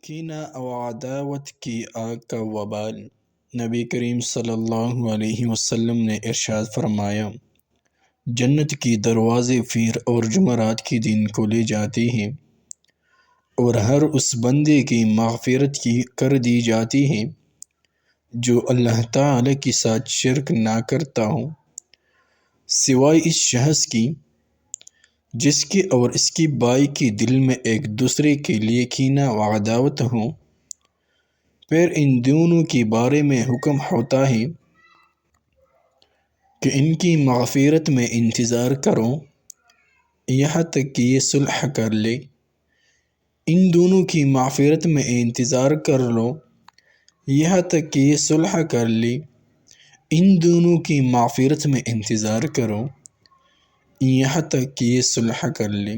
کینہ و عداوت کی آگ کا وبال۔ نبی کریم صلی اللہ علیہ وسلم نے ارشاد فرمایا، جنت کی دروازے پیر اور جمعرات کے دن کھولے جاتے ہیں اور ہر اس بندے کی مغفرت کر دی جاتی ہے جو اللہ تعالی کے ساتھ شرک نہ کرتا ہو، سوائے اس شخص کی جس کے اور اس کے بھائی کے دل میں ایک دوسرے کے لیے کینہ و عداوت ہو۔ پھر ان دونوں کے بارے میں حکم ہوتا ہے کہ ان کی مغفرت میں انتظار کرو یہاں تک کہ یہ صلح کر لے۔ ان دونوں کی مغفرت میں انتظار کر لو یہاں تک کہ یہ صلح کر لے۔ ان دونوں کی مغفرت میں انتظار کرو یہاں تک کہ یہ صلح کر لے۔